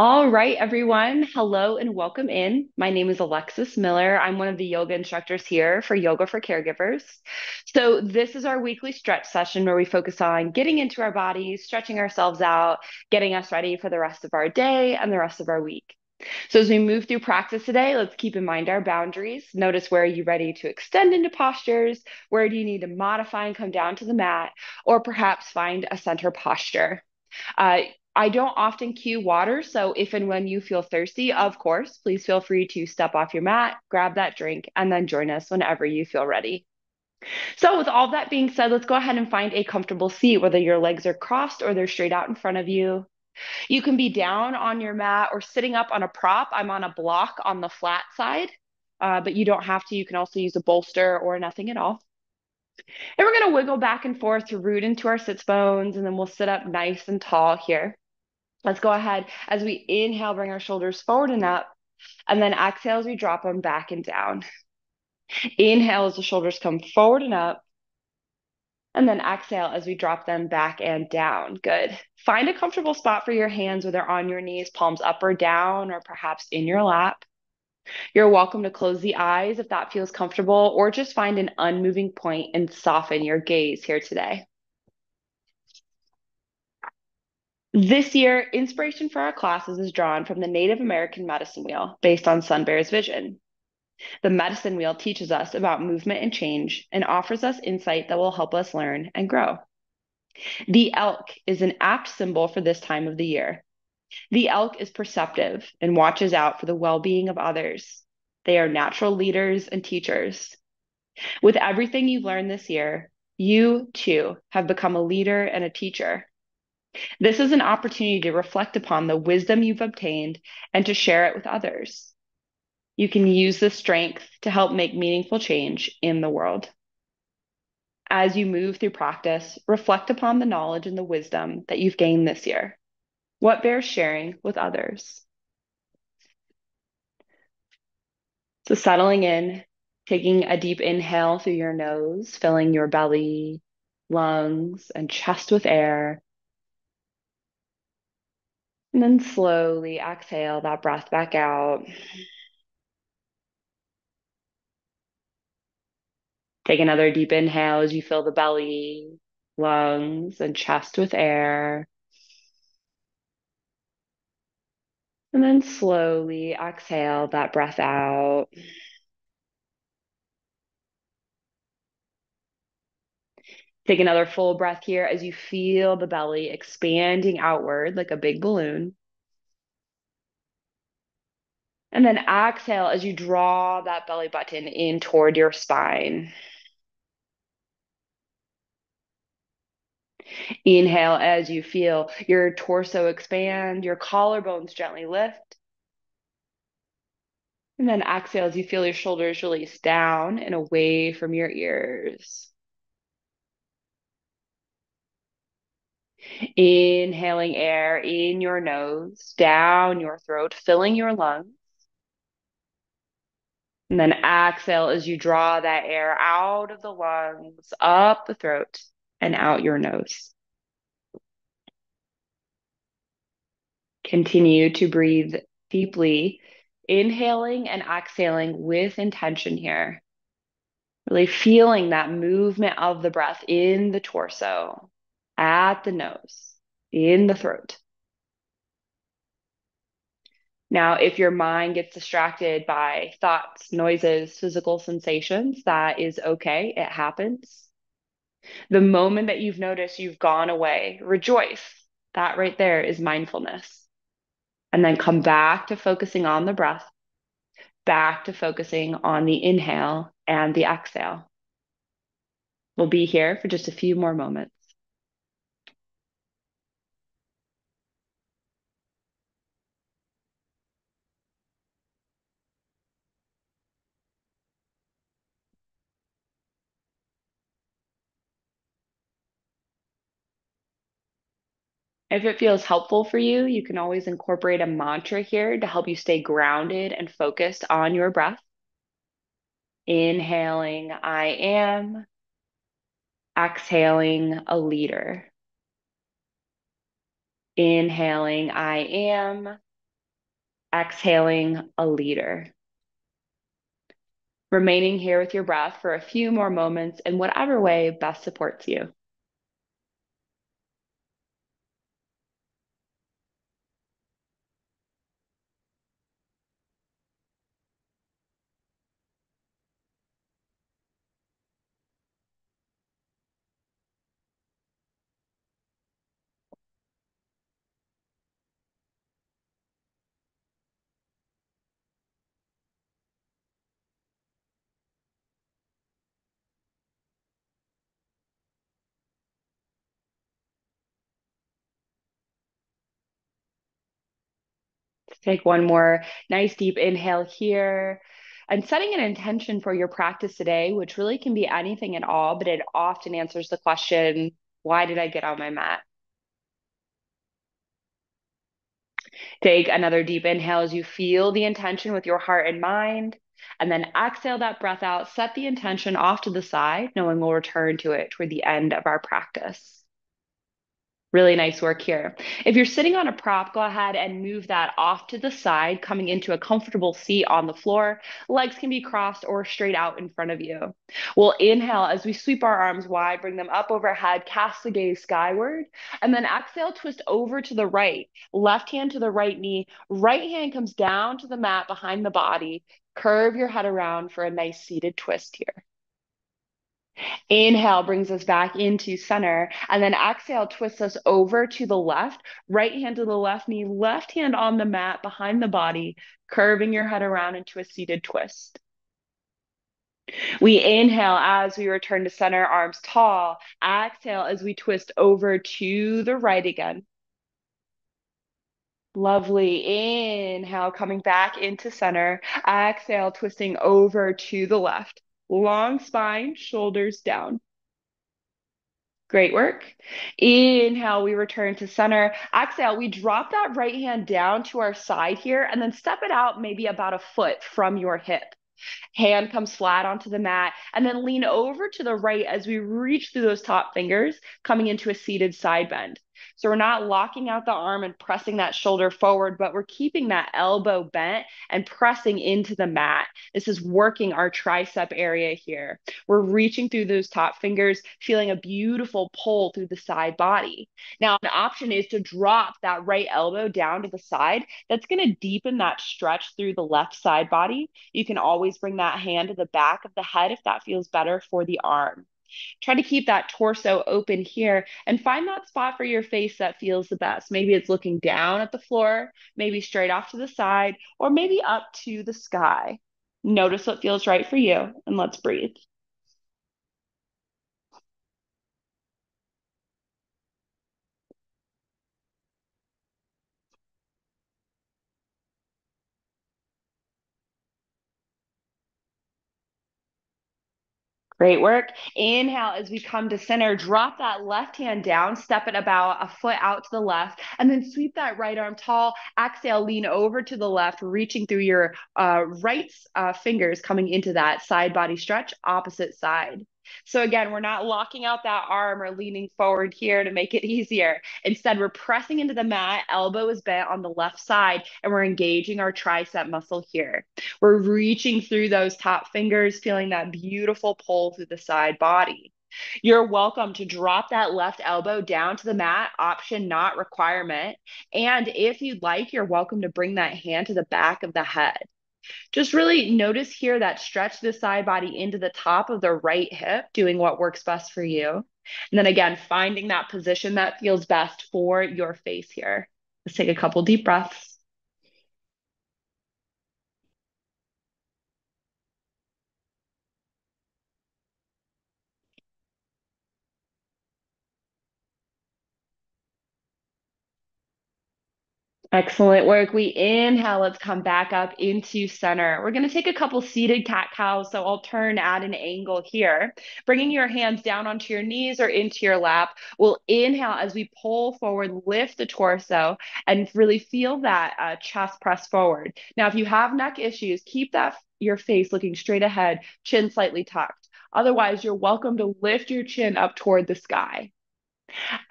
All right, everyone. Hello and welcome in. My name is Alexis Miller. I'm one of the yoga instructors here for Yoga for Caregivers. So, this is our weekly stretch session where we focus on getting into our bodies, stretching ourselves out, getting us ready for the rest of our day and the rest of our week. So, as we move through practice today, let's keep in mind our boundaries. Notice where are you ready to extend into postures? Where do you need to modify and come down to the mat? Or perhaps find a center posture. Uh, I don't often cue water, so if and when you feel thirsty, of course, please feel free to step off your mat, grab that drink, and then join us whenever you feel ready. So, with all that being said, let's go ahead and find a comfortable seat, whether your legs are crossed or they're straight out in front of you. You can be down on your mat or sitting up on a prop. I'm on a block on the flat side, but you don't have to. You can also use a bolster or nothing at all. And we're going to wiggle back and forth to root into our sits bones, and then we'll sit up nice and tall here. Let's go ahead as we inhale, bring our shoulders forward and up, and then exhale as we drop them back and down. Inhale as the shoulders come forward and up, and then exhale as we drop them back and down. Good. Find a comfortable spot for your hands, whether on your knees, palms up or down, or perhaps in your lap. You're welcome to close the eyes if that feels comfortable, or just find an unmoving point and soften your gaze here today. This year, inspiration for our classes is drawn from the Native American medicine wheel based on Sun Bear's vision. The medicine wheel teaches us about movement and change and offers us insight that will help us learn and grow. The elk is an apt symbol for this time of the year. The elk is perceptive and watches out for the well being of others. They are natural leaders and teachers. With everything you've learned this year, you too have become a leader and a teacher. This is an opportunity to reflect upon the wisdom you've obtained and to share it with others. You can use this strength to help make meaningful change in the world. As you move through practice, reflect upon the knowledge and the wisdom that you've gained this year. What bears sharing with others? So, settling in, taking a deep inhale through your nose, filling your belly, lungs, and chest with air. And then slowly exhale that breath back out. Take another deep inhale as you fill the belly, lungs, and chest with air. And then slowly exhale that breath out. Take another full breath here as you feel the belly expanding outward like a big balloon. And then exhale as you draw that belly button in toward your spine. Inhale as you feel your torso expand, your collarbones gently lift. And then exhale as you feel your shoulders release down and away from your ears. Inhaling air in your nose, down your throat, filling your lungs. And then exhale as you draw that air out of the lungs, up the throat, and out your nose. Continue to breathe deeply, inhaling and exhaling with intention here. Really feeling that movement of the breath in the torso, at the nose, in the throat. Now, if your mind gets distracted by thoughts, noises, physical sensations, that is okay. It happens. The moment that you've noticed you've gone away, rejoice. That right there is mindfulness. And then come back to focusing on the breath, back to focusing on the inhale and the exhale. We'll be here for just a few more moments. If it feels helpful for you, you can always incorporate a mantra here to help you stay grounded and focused on your breath. Inhaling, I am. Exhaling, a leader. Inhaling, I am. Exhaling a liter. Remaining here with your breath for a few more moments in whatever way best supports you. Take one more nice deep inhale here. And setting an intention for your practice today, which really can be anything at all, but it often answers the question, why did I get on my mat? Take another deep inhale as you feel the intention with your heart and mind. And then exhale that breath out. Set the intention off to the side, knowing we'll return to it toward the end of our practice. Really nice work here. If you're sitting on a prop, go ahead and move that off to the side, coming into a comfortable seat on the floor. Legs can be crossed or straight out in front of you. We'll inhale as we sweep our arms wide, bring them up overhead, cast the gaze skyward, and then exhale, twist over to the right. Left hand to the right knee, right hand comes down to the mat behind the body. Curve your head around for a nice seated twist here. Inhale brings us back into center, and then exhale twists us over to the left, right hand to the left knee, left hand on the mat behind the body, curving your head around into a seated twist. We inhale as we return to center, arms tall. Exhale as we twist over to the right again. Lovely. Inhale, coming back into center. Exhale, twisting over to the left. Long spine, shoulders down. Great work. Inhale, we return to center. Exhale, we drop that right hand down to our side here and then step it out maybe about a foot from your hip. Hand comes flat onto the mat, and then lean over to the right as we reach through those top fingers, coming into a seated side bend. So we're not locking out the arm and pressing that shoulder forward, but we're keeping that elbow bent and pressing into the mat. This is working our tricep area here. We're reaching through those top fingers, feeling a beautiful pull through the side body. Now, an option is to drop that right elbow down to the side. That's going to deepen that stretch through the left side body. You can always bring that hand to the back of the head if that feels better for the arm. Try to keep that torso open here and find that spot for your face that feels the best. Maybe it's looking down at the floor, maybe straight off to the side, or maybe up to the sky. Notice what feels right for you, and let's breathe. Great work. Inhale as we come to center. Drop that left hand down, step it about a foot out to the left, and then sweep that right arm tall. Exhale, lean over to the left, reaching through your right fingers, coming into that side body stretch, opposite side. So again, we're not locking out that arm or leaning forward here to make it easier. Instead, we're pressing into the mat, elbow is bent on the left side, and we're engaging our tricep muscle here. We're reaching through those top fingers, feeling that beautiful pull through the side body. You're welcome to drop that left elbow down to the mat, option not requirement. And if you'd like, you're welcome to bring that hand to the back of the head. Just really notice here that stretch the side body into the top of the right hip, doing what works best for you. And then again, finding that position that feels best for your face here. Let's take a couple deep breaths. Excellent work. We inhale. Let's come back up into center. We're going to take a couple seated cat cows. So I'll turn at an angle here, bringing your hands down onto your knees or into your lap. We'll inhale as we pull forward, lift the torso, and really feel that chest press forward. Now, if you have neck issues, keep that your face looking straight ahead, chin slightly tucked. Otherwise, you're welcome to lift your chin up toward the sky.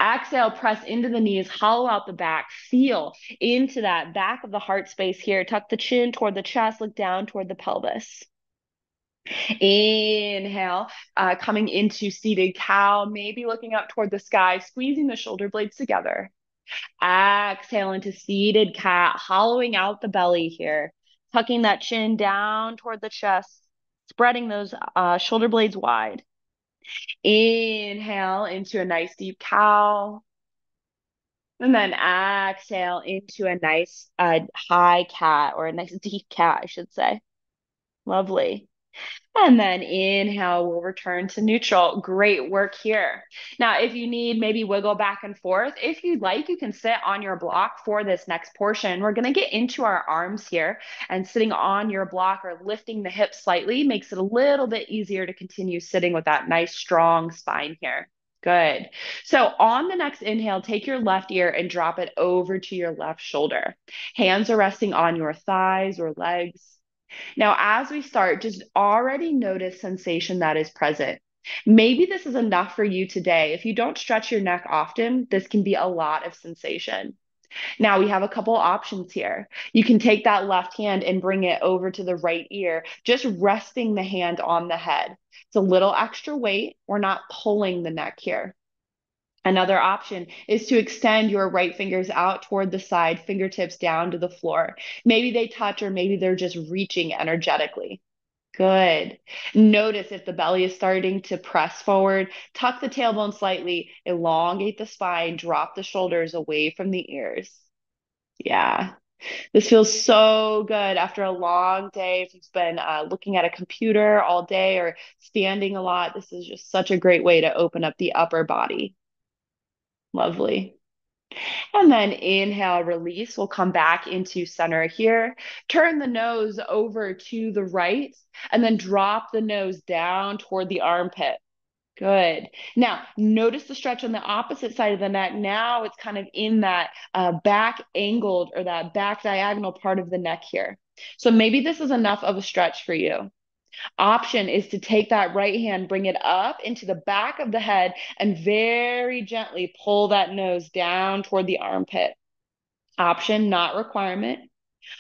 Exhale, press into the knees, hollow out the back, feel into that back of the heart space here. Tuck the chin toward the chest, look down toward the pelvis. Inhale, coming into seated cow, maybe looking up toward the sky, squeezing the shoulder blades together. Exhale into seated cat, hollowing out the belly here, tucking that chin down toward the chest, spreading those shoulder blades wide. Inhale into a nice deep cow. And then exhale into a nice high cat or a nice deep cat, I should say. Lovely. And then inhale, we'll return to neutral. Great work here. Now, if you need maybe wiggle back and forth, if you'd like, you can sit on your block for this next portion. We're going to get into our arms here, and sitting on your block or lifting the hips slightly makes it a little bit easier to continue sitting with that nice strong spine here. Good. So on the next inhale, take your left ear and drop it over to your left shoulder. Hands are resting on your thighs or legs. Now, as we start, just already notice sensation that is present. Maybe this is enough for you today. If you don't stretch your neck often, this can be a lot of sensation. Now, we have a couple options here. You can take that left hand and bring it over to the right ear, just resting the hand on the head. It's a little extra weight. We're not pulling the neck here. Another option is to extend your right fingers out toward the side, fingertips down to the floor. Maybe they touch or maybe they're just reaching energetically. Good. Notice if the belly is starting to press forward, tuck the tailbone slightly, elongate the spine, drop the shoulders away from the ears. Yeah. This feels so good after a long day. If you've been looking at a computer all day or standing a lot, this is just such a great way to open up the upper body. Lovely. And then inhale, release. We'll come back into center here. Turn the nose over to the right and then drop the nose down toward the armpit. Good. Now, notice the stretch on the opposite side of the neck. Now it's kind of in that back angled or that back diagonal part of the neck here. So maybe this is enough of a stretch for you. Option is to take that right hand, bring it up into the back of the head, and very gently pull that nose down toward the armpit. Option, not requirement.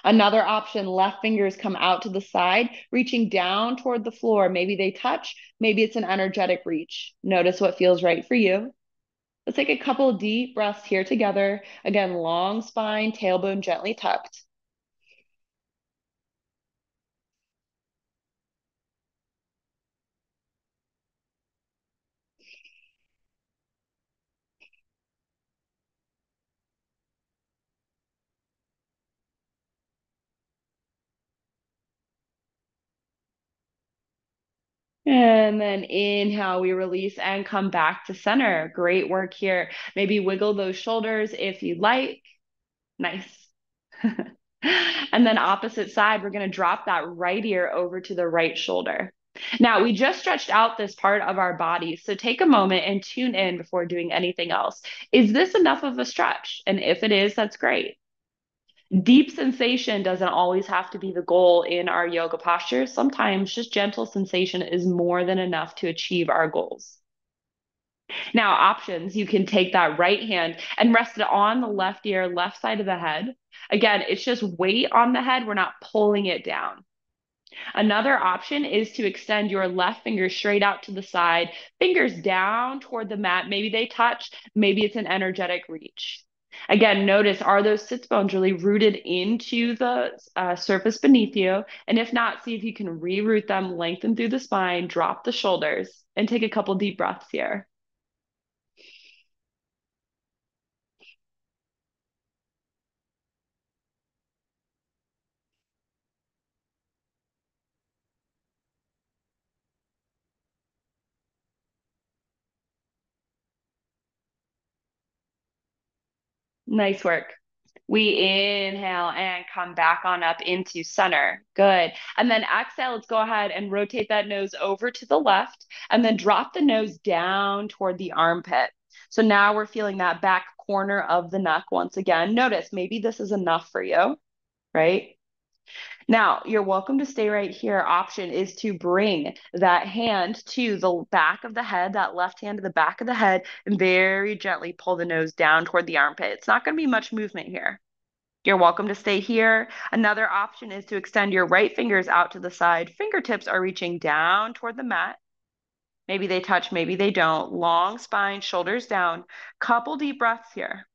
Another option, left fingers come out to the side, reaching down toward the floor. Maybe they touch, maybe it's an energetic reach. Notice what feels right for you. Let's take a couple deep breaths here together. Again, long spine, tailbone gently tucked. And then inhale, we release and come back to center. Great work here. Maybe wiggle those shoulders if you'd like. Nice. And then opposite side, we're going to drop that right ear over to the right shoulder. Now, we just stretched out this part of our body, so take a moment and tune in before doing anything else. Is this enough of a stretch? And if it is, that's great. Deep sensation doesn't always have to be the goal in our yoga posture. Sometimes just gentle sensation is more than enough to achieve our goals. Now, options, you can take that right hand and rest it on the left ear, left side of the head. Again, it's just weight on the head. We're not pulling it down. Another option is to extend your left finger straight out to the side, fingers down toward the mat. Maybe they touch, maybe it's an energetic reach. Again, notice, are those sits bones really rooted into the surface beneath you? And if not, see if you can reroot them, lengthen through the spine, drop the shoulders, and take a couple deep breaths here. Nice work. We inhale and come back on up into center. Good. And then exhale, let's go ahead and rotate that nose over to the left and then drop the nose down toward the armpit. So now we're feeling that back corner of the neck once again. Notice maybe this is enough for you, right? Now, you're welcome to stay right here. Option is to bring that hand to the back of the head, that left hand to the back of the head, and very gently pull the nose down toward the armpit. It's not going to be much movement here. You're welcome to stay here. Another option is to extend your right fingers out to the side. Fingertips are reaching down toward the mat. Maybe they touch, maybe they don't. Long spine, shoulders down. Couple deep breaths here.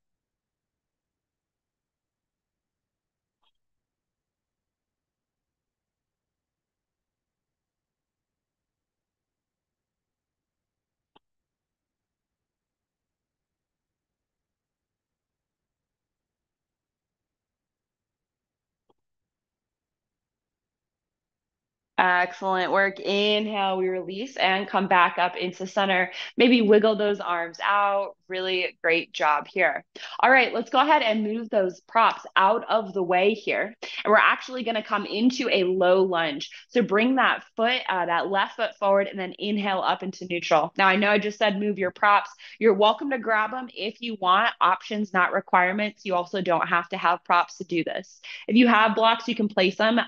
Excellent work. Inhale, we release and come back up into center. Maybe wiggle those arms out. Really great job here. All right, let's go ahead and move those props out of the way here. And we're actually going to come into a low lunge. So bring that foot, that left foot forward, and then inhale up into neutral. Now, I know I just said move your props. You're welcome to grab them if you want. Options, not requirements. You also don't have to have props to do this. If you have blocks, you can place them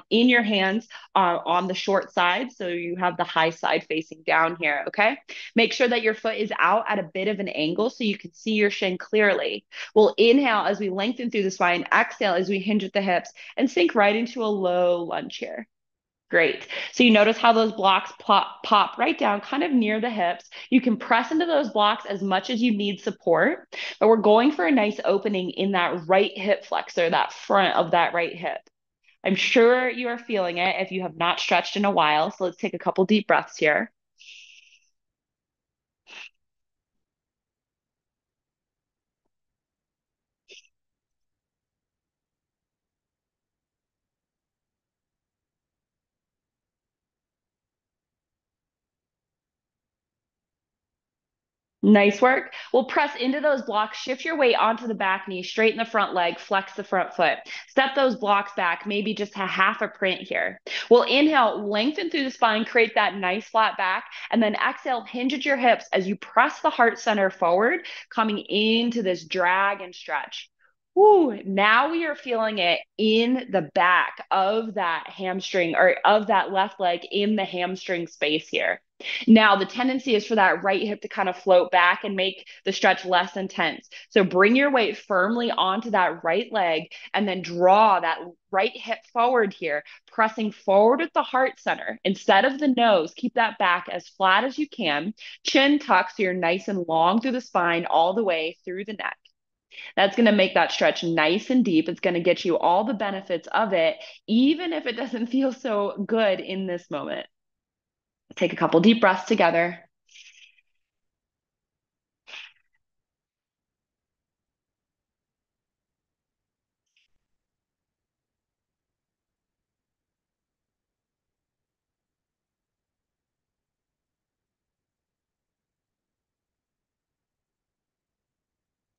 in your hands on the short side. So you have the high side facing down here. Okay. Make sure that your foot is out at a bit of an angle so you can see your shin clearly. We'll inhale as we lengthen through the spine, exhale as we hinge at the hips, and sink right into a low lunge here. Great. So you notice how those blocks pop right down kind of near the hips. You can press into those blocks as much as you need support, but we're going for a nice opening in that right hip flexor, that front of that right hip. I'm sure you are feeling it if you have not stretched in a while. So let's take a couple deep breaths here. Nice work. We'll press into those blocks, shift your weight onto the back knee, straighten the front leg, flex the front foot. Step those blocks back, maybe just a half a print here. We'll inhale, lengthen through the spine, create that nice flat back, and then exhale, hinge at your hips as you press the heart center forward, coming into this drag and stretch. Woo, now we are feeling it in the back of that hamstring or of that left leg in the hamstring space here. Now, the tendency is for that right hip to kind of float back and make the stretch less intense. So bring your weight firmly onto that right leg and then draw that right hip forward here, pressing forward at the heart center. Instead of the nose, keep that back as flat as you can. Chin tuck so you're nice and long through the spine all the way through the neck. That's going to make that stretch nice and deep. It's going to get you all the benefits of it, even if it doesn't feel so good in this moment. Take a couple deep breaths together.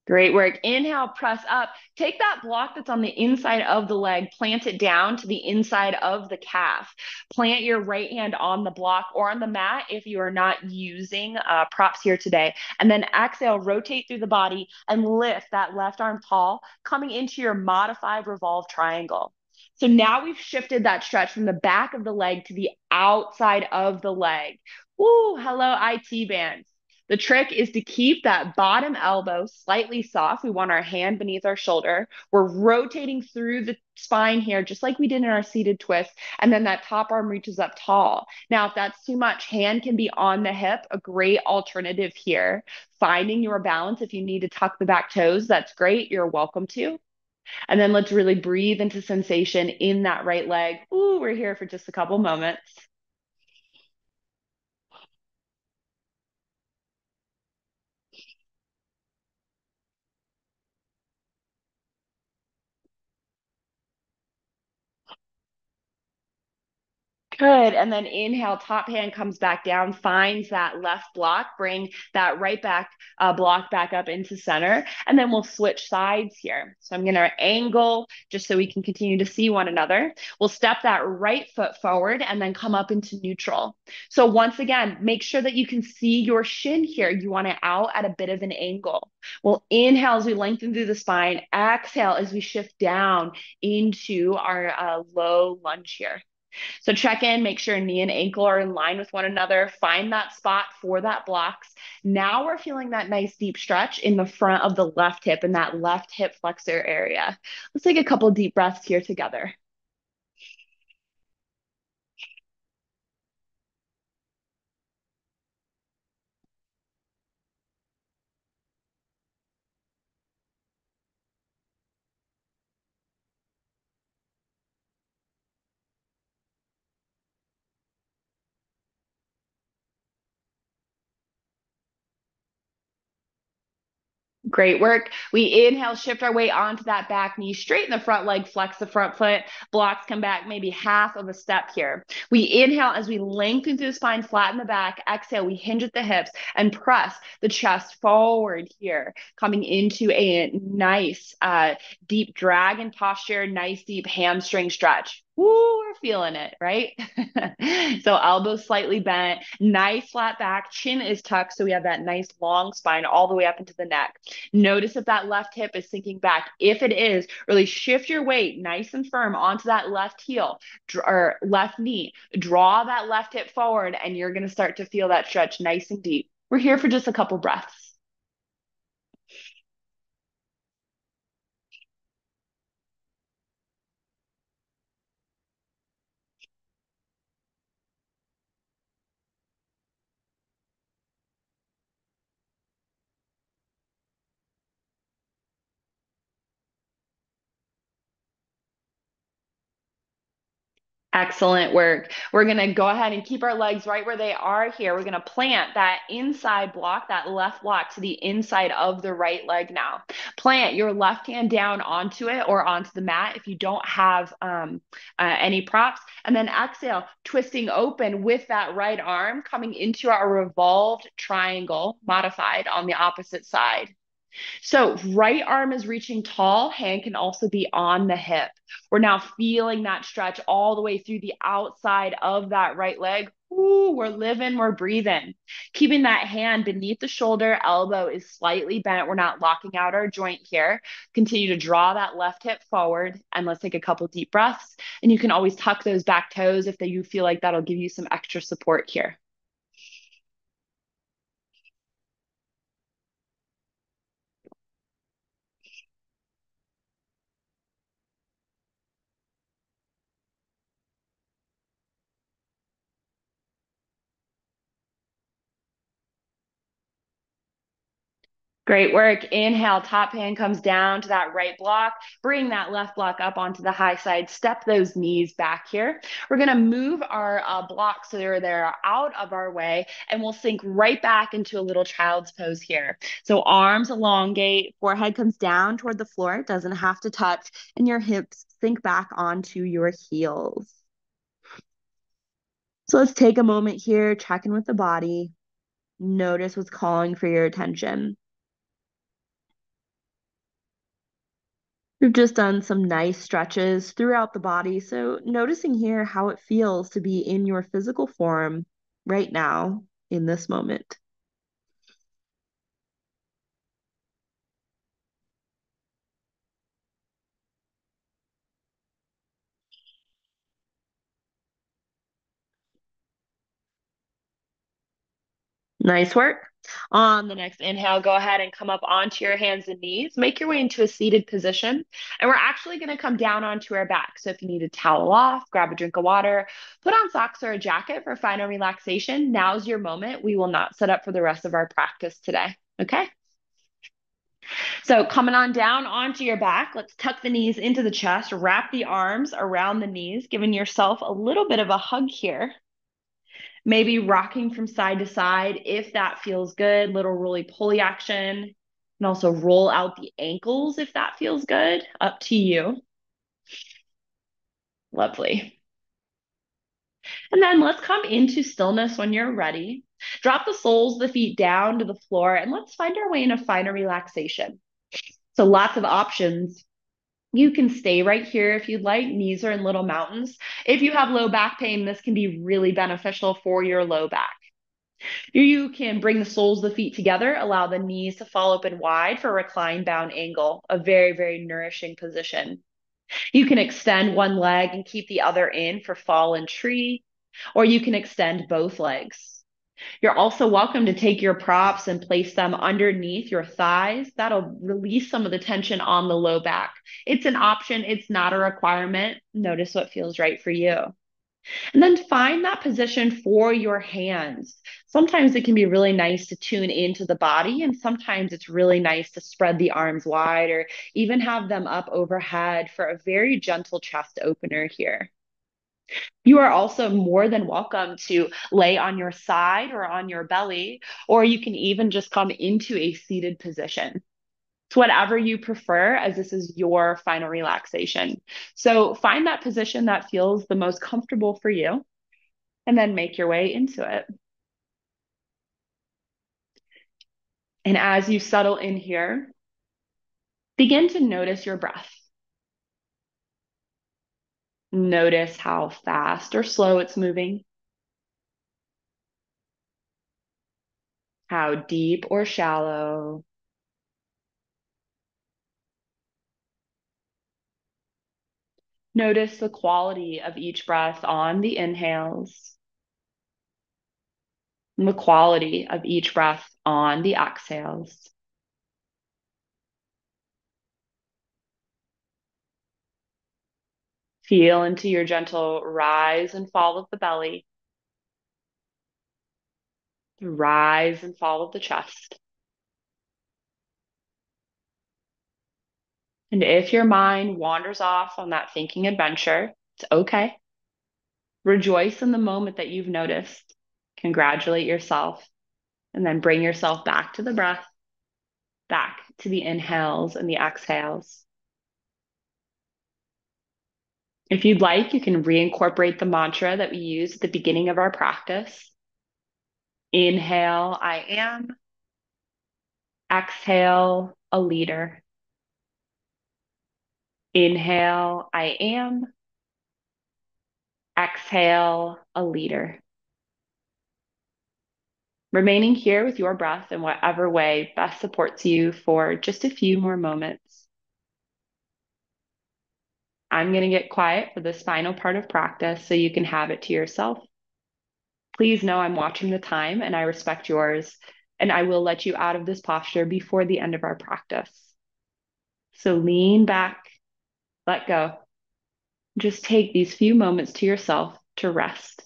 Great work. Inhale, press up. Take that block that's on the inside of the leg, plant it down to the inside of the calf. Plant your right hand on the block or on the mat if you are not using props here today. And then exhale, rotate through the body and lift that left arm tall, coming into your modified revolve triangle. So now we've shifted that stretch from the back of the leg to the outside of the leg. Woo, hello, IT bands. The trick is to keep that bottom elbow slightly soft. We want our hand beneath our shoulder. We're rotating through the spine here, just like we did in our seated twist. And then that top arm reaches up tall. Now, if that's too much, hand can be on the hip, a great alternative here. Finding your balance. If you need to tuck the back toes, that's great. You're welcome to. And then let's really breathe into sensation in that right leg. Ooh, we're here for just a couple moments. Good. And then inhale, top hand comes back down, finds that left block, bring that right back block back up into center. And then we'll switch sides here. So I'm going to angle just so we can continue to see one another. We'll step that right foot forward and then come up into neutral. So once again, make sure that you can see your shin here. You want it out at a bit of an angle. We'll inhale as we lengthen through the spine. Exhale as we shift down into our low lunge here. So check in, make sure knee and ankle are in line with one another. Find that spot for that blocks. Now we're feeling that nice deep stretch in the front of the left hip and that left hip flexor area. Let's take a couple deep breaths here together. Great work. We inhale, shift our weight onto that back knee, straighten the front leg, flex the front foot, blocks come back maybe half of a step here. We inhale as we lengthen through the spine, flatten the back. Exhale, we hinge at the hips and press the chest forward here, coming into a nice deep dragon posture, nice deep hamstring stretch. Woo, we're feeling it, right? So elbows slightly bent, nice flat back, chin is tucked. So we have that nice long spine all the way up into the neck. Notice if that left hip is sinking back. If it is, really shift your weight nice and firm onto that left heel or left knee. Draw that left hip forward, and you're going to start to feel that stretch nice and deep. We're here for just a couple breaths. Excellent work. We're going to go ahead and keep our legs right where they are here. We're going to plant that inside block, that left block to the inside of the right leg now. Plant your left hand down onto it or onto the mat if you don't have any props. And then exhale, twisting open with that right arm coming into our revolved triangle, modified on the opposite side. So right arm is reaching tall, hand can also be on the hip. We're now feeling that stretch all the way through the outside of that right leg. Ooh, we're living, we're breathing. Keeping that hand beneath the shoulder, elbow is slightly bent. We're not locking out our joint here. Continue to draw that left hip forward, and let's take a couple deep breaths. And you can always tuck those back toes if you feel like that'll give you some extra support here. Great work. Inhale, top hand comes down to that right block. Bring that left block up onto the high side. Step those knees back here. We're going to move our blocks so they're out of our way, and we'll sink right back into a little child's pose here. So arms elongate, forehead comes down toward the floor. It doesn't have to touch, and your hips sink back onto your heels. So let's take a moment here, check in with the body. Notice what's calling for your attention. We've just done some nice stretches throughout the body. So noticing here how it feels to be in your physical form right now in this moment. Nice work. On the next inhale, go ahead and come up onto your hands and knees. Make your way into a seated position. And we're actually going to come down onto our back. So if you need a towel off, grab a drink of water, put on socks or a jacket for final relaxation. Now's your moment. We will not set up for the rest of our practice today. Okay? So coming on down onto your back, let's tuck the knees into the chest, wrap the arms around the knees, giving yourself a little bit of a hug here. Maybe rocking from side to side if that feels good, little roly-poly action. And also roll out the ankles if that feels good, up to you. Lovely. And then let's come into stillness when you're ready. Drop the soles of the feet down to the floor and let's find our way in a final relaxation. So lots of options. You can stay right here if you'd like. Knees are in little mountains. If you have low back pain, this can be really beneficial for your low back. You can bring the soles of the feet together, allow the knees to fall open wide for a recline bound angle, a very, very nourishing position. You can extend one leg and keep the other in for fallen tree, or you can extend both legs. You're also welcome to take your props and place them underneath your thighs. That'll release some of the tension on the low back. It's an option, it's not a requirement. Notice what feels right for you. And then find that position for your hands. Sometimes it can be really nice to tune into the body, and sometimes it's really nice to spread the arms wide or even have them up overhead for a very gentle chest opener here. You are also more than welcome to lay on your side or on your belly, or you can even just come into a seated position. It's whatever you prefer, as this is your final relaxation. So find that position that feels the most comfortable for you, and then make your way into it. And as you settle in here, begin to notice your breath. Notice how fast or slow it's moving, how deep or shallow. Notice the quality of each breath on the inhales and the quality of each breath on the exhales. Feel into your gentle rise and fall of the belly, the rise and fall of the chest. And if your mind wanders off on that thinking adventure, it's okay. Rejoice in the moment that you've noticed. Congratulate yourself, and then bring yourself back to the breath, back to the inhales and the exhales. If you'd like, you can reincorporate the mantra that we use at the beginning of our practice. Inhale, I am. Exhale, a leader. Inhale, I am. Exhale, a leader. Remaining here with your breath in whatever way best supports you for just a few more moments. I'm going to get quiet for this final part of practice so you can have it to yourself. Please know I'm watching the time and I respect yours, and I will let you out of this posture before the end of our practice. So lean back, let go. Just take these few moments to yourself to rest.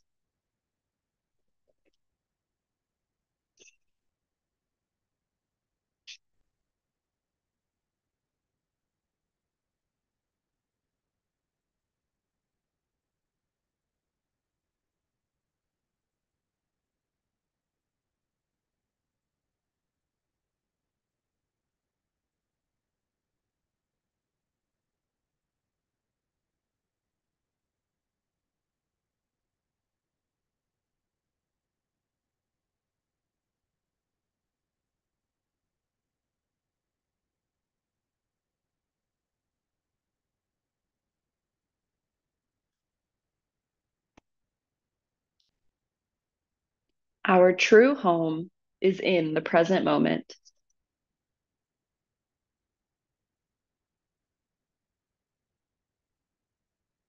Our true home is in the present moment.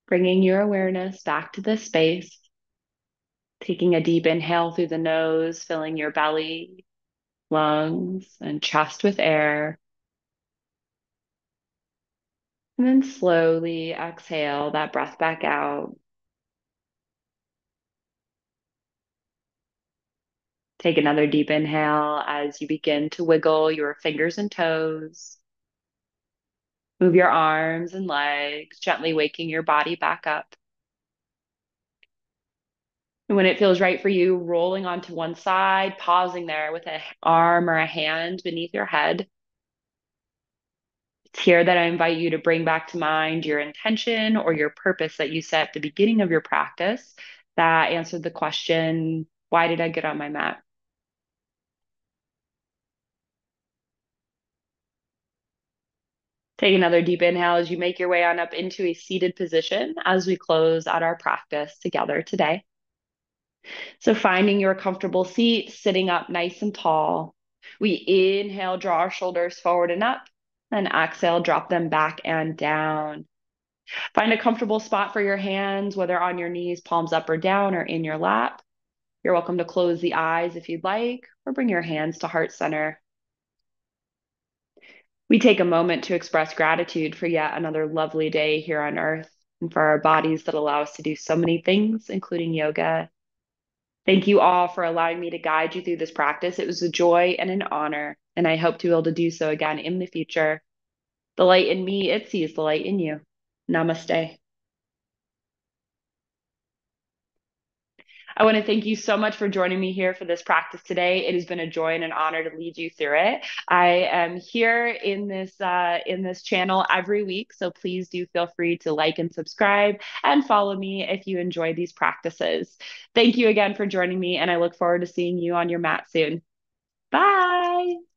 Bringing your awareness back to this space, taking a deep inhale through the nose, filling your belly, lungs, and chest with air. And then slowly exhale that breath back out. Take another deep inhale as you begin to wiggle your fingers and toes. Move your arms and legs, gently waking your body back up. And when it feels right for you, rolling onto one side, pausing there with an arm or a hand beneath your head. It's here that I invite you to bring back to mind your intention or your purpose that you set at the beginning of your practice that answered the question, why did I get on my mat? Take another deep inhale as you make your way on up into a seated position as we close out our practice together today. So, finding your comfortable seat, sitting up nice and tall. We inhale, draw our shoulders forward and up, and exhale, drop them back and down. Find a comfortable spot for your hands, whether on your knees, palms up or down, or in your lap. You're welcome to close the eyes if you'd like, or bring your hands to heart center. We take a moment to express gratitude for yet another lovely day here on earth and for our bodies that allow us to do so many things, including yoga. Thank you all for allowing me to guide you through this practice. It was a joy and an honor, and I hope to be able to do so again in the future. The light in me, it sees the light in you. Namaste. I want to thank you so much for joining me here for this practice today. It has been a joy and an honor to lead you through it. I am here in this channel every week, so please do feel free to like and subscribe and follow me if you enjoy these practices. Thank you again for joining me, and I look forward to seeing you on your mat soon. Bye.